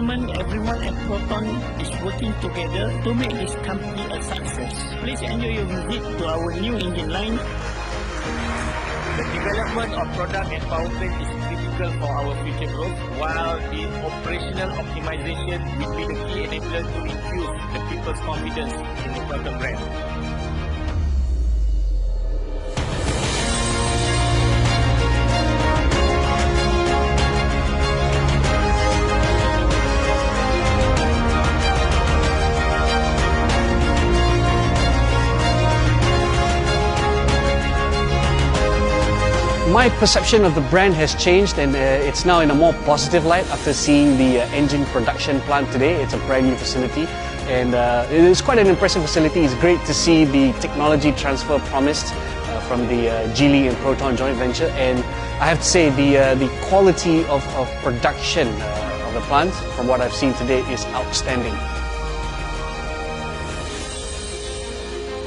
moment, everyone at Proton is working together to make this company a success. Please enjoy your visit to our new engine line. The development of product and powertrain is critical for our future growth, while the operational optimization will be the key enabler to infuse the people's confidence in the Proton brand. My perception of the brand has changed, and it's now in a more positive light after seeing the engine production plant today. It's a brand new facility, and it is quite an impressive facility. It's great to see the technology transfer promised from the Geely and Proton joint venture, and I have to say the quality of production of the plant, from what I've seen today, is outstanding.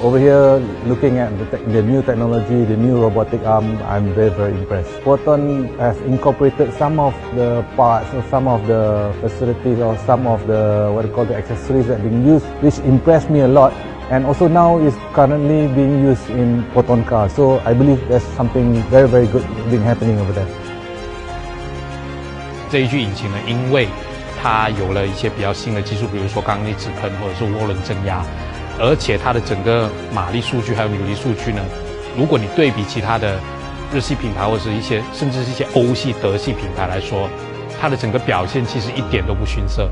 Over here, looking at the new technology, the new robotic arm, I'm very impressed. Proton has incorporated some of the parts or some of the facilities or some of the the accessories that are being used, which impressed me a lot. And also now is currently being used in Proton cars. So I believe there's something very good being happening over there. 这一具引擎呢，因为它有了一些比较新的技术，比如说刚刚那齿喷或者是涡轮增压。而且它的整个马力数据还有扭力数据呢，如果你对比其他的日系品牌或者是一些甚至是一些欧系、德系品牌来说，它的整个表现其实一点都不逊色。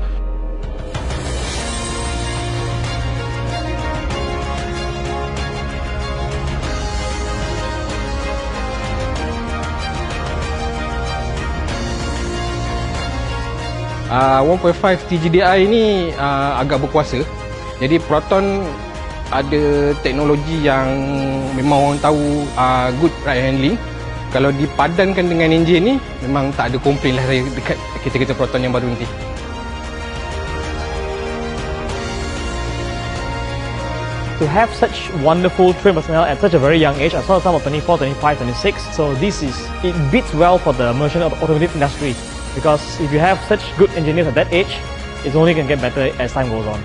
1.5 TGDI ini agak berkuasa. Jadi Proton ada teknologi yang memang orang tahu good ride handling. Kalau dipadankan dengan enjin ni, memang tak ada komplain lah dekat kereta-kereta Proton yang baru nanti. To have such wonderful trained personnel at such a very young age, I saw some of 24, 25, 26. So it beats well for the merchant automotive industry, because if you have such good engineers at that age, it's only going to get better as time goes on.